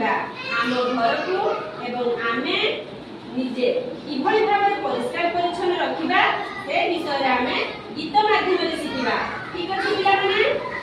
रखिबा आम घर को एवं आमे निजे किभଳି भाବରେ परिष्कार परिच्छन्न रखिबा से विषय रे आमे गीत माध्यम रे शिखिबा। ठीक अछि पिला माने।